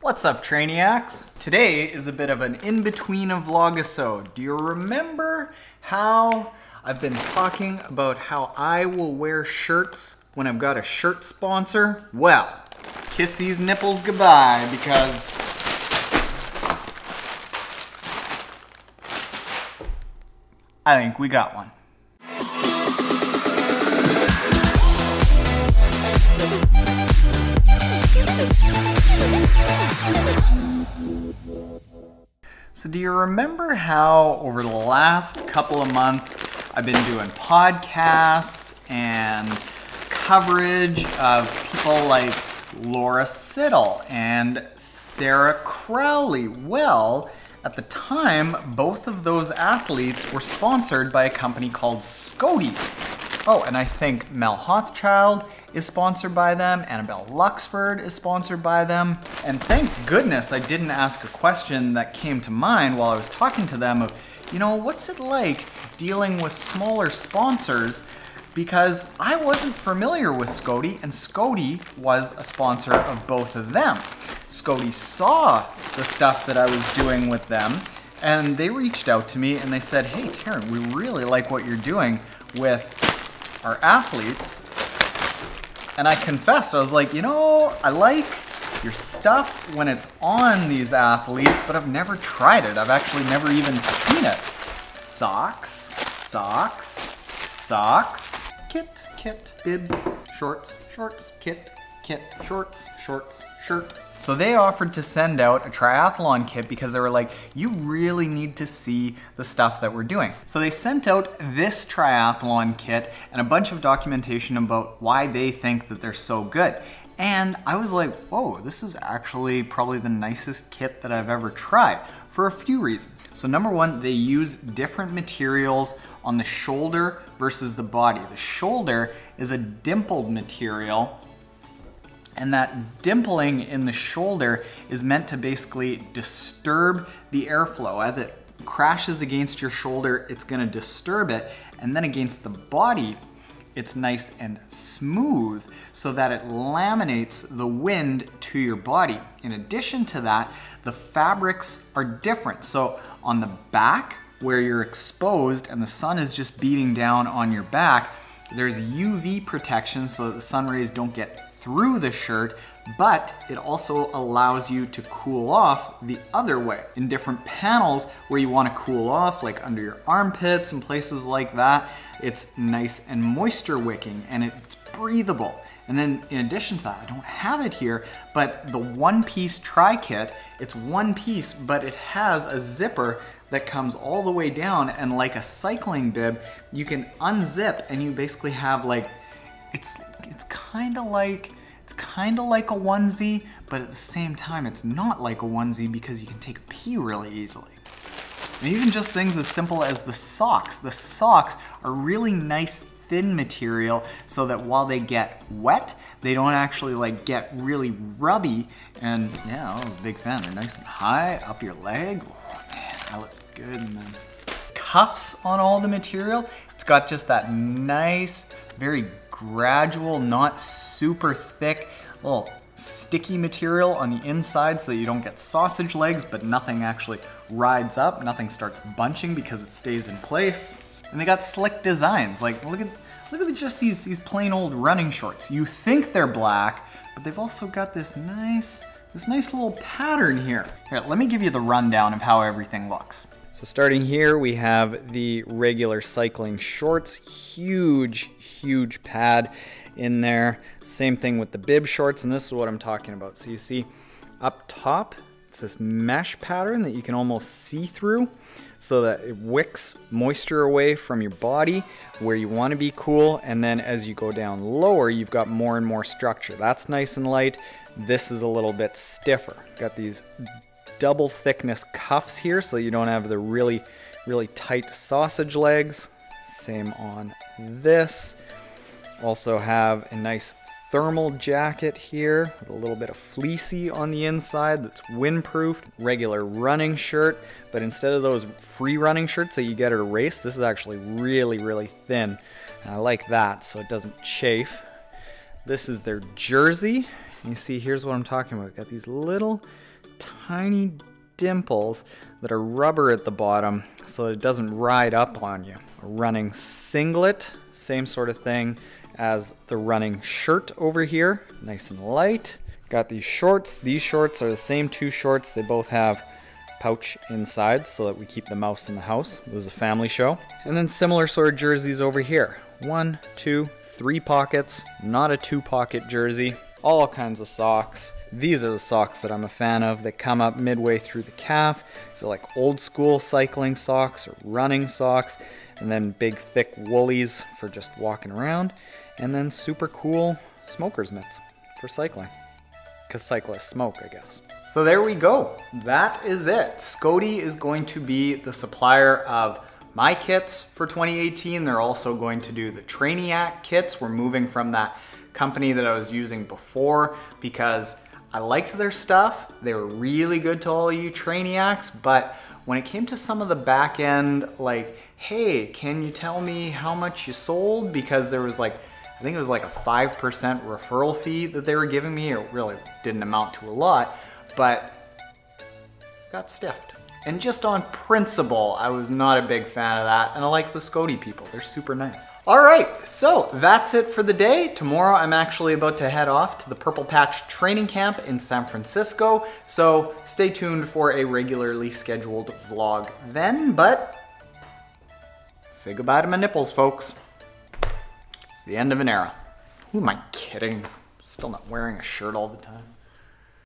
What's up, Trainiacs? Today is a bit of an in-between vlogisode. Do you remember how I've been talking about how I will wear shirts when I've got a shirt sponsor? Well, kiss these nipples goodbye because I think we got one. So do you remember how over the last couple of months I've been doing podcasts and coverage of people like Laura Siddall and Sarah Crowley? Well, at the time, both of those athletes were sponsored by a company called Scody. Oh, and I think Mel Hauschildt is sponsored by them, Annabel Luxford is sponsored by them. And thank goodness I didn't ask a question that came to mind while I was talking to them of, you know, what's it like dealing with smaller sponsors? Because I wasn't familiar with Scody, and Scody was a sponsor of both of them. Scody saw the stuff that I was doing with them, and they reached out to me and they said, hey Taren, we really like what you're doing with our athletes. And I confessed, I was like, you know, I like your stuff when it's on these athletes, but I've never tried it. I've actually never even seen it. Socks, socks, socks, kit, bib, shorts, kit, shorts, shirt. So they offered to send out a triathlon kit because they were like, you really need to see the stuff that we're doing. So they sent out this triathlon kit and a bunch of documentation about why they think that they're so good. And I was like, whoa, this is actually probably the nicest kit that I've ever tried for a few reasons. So number one, they use different materials on the shoulder versus the body. The shoulder is a dimpled material, and that dimpling in the shoulder is meant to basically disturb the airflow. As it crashes against your shoulder, it's gonna disturb it, and then against the body, it's nice and smooth so that it laminates the wind to your body. In addition to that, the fabrics are different. So on the back, where you're exposed and the sun is just beating down on your back, there's UV protection so that the sun rays don't get through the shirt, but it also allows you to cool off the other way. In different panels where you want to cool off, like under your armpits and places like that, it's nice and moisture wicking and it's breathable. And then in addition to that, I don't have it here, but the one-piece tri-kit, it's one piece, but it has a zipper that comes all the way down, and like a cycling bib, you can unzip and you basically have like, it's kind of like a onesie, but at the same time it's not like a onesie because you can take a pee really easily. And even just things as simple as the socks. The socks are really nice thin material so that while they get wet, they don't actually like get really rubby. And yeah, I was a big fan. They're nice and high up your leg. Oh man, I look good, man. Cuffs on all the material. It's got just that nice, very gradual, not super thick, little sticky material on the inside so you don't get sausage legs, but nothing actually rides up, nothing starts bunching because it stays in place. And they got slick designs. Like look at just these plain old running shorts. You think they're black, but they've also got this nice little pattern here. Here, let me give you the rundown of how everything looks. So starting here, we have the regular cycling shorts, huge pad in there. Same thing with the bib shorts, and this is what I'm talking about. So you see up top, it's this mesh pattern that you can almost see through so that it wicks moisture away from your body where you want to be cool. And then as you go down lower, you've got more and more structure. That's nice and light. This is a little bit stiffer. Got these double thickness cuffs here so you don't have the really tight sausage legs. Same on this. Also have a nice thermal jacket here with a little bit of fleecy on the inside that's windproof. Regular running shirt, but instead of those free running shirts that you get at a race, this is actually really thin. And I like that so it doesn't chafe. This is their jersey. You see, here's what I'm talking about. Got these little tiny dimples that are rubber at the bottom so that it doesn't ride up on you. A running singlet, same sort of thing as the running shirt over here, nice and light. Got these shorts. These shorts are the same two shorts. They both have pouch inside so that we keep the mouse in the house. This is a family show. And then similar sort of jerseys over here. 1, 2, 3 pockets, not a 2-pocket jersey. All kinds of socks. These are the socks that I'm a fan of. They come up midway through the calf. So like old school cycling socks or running socks. And then big thick woolies for just walking around. And then super cool smoker's mitts for cycling. Because cyclists smoke, I guess. So there we go. That is it. Scody is going to be the supplier of my kits for 2018. They're also going to do the Trainiac kits. We're moving from that company that I was using before because I liked their stuff. They were really good to all of you Trainiacs, but when it came to some of the back end, like, hey, can you tell me how much you sold? Because there was like, I think it was like a 5% referral fee that they were giving me. It really didn't amount to a lot, but got stiffed. And just on principle, I was not a big fan of that, and I like the Scody people. They're super nice. All right, so that's it for the day. Tomorrow, I'm actually about to head off to the Purple Patch training camp in San Francisco, so stay tuned for a regularly scheduled vlog then, but say goodbye to my nipples, folks. It's the end of an era. Who am I kidding? Still not wearing a shirt all the time.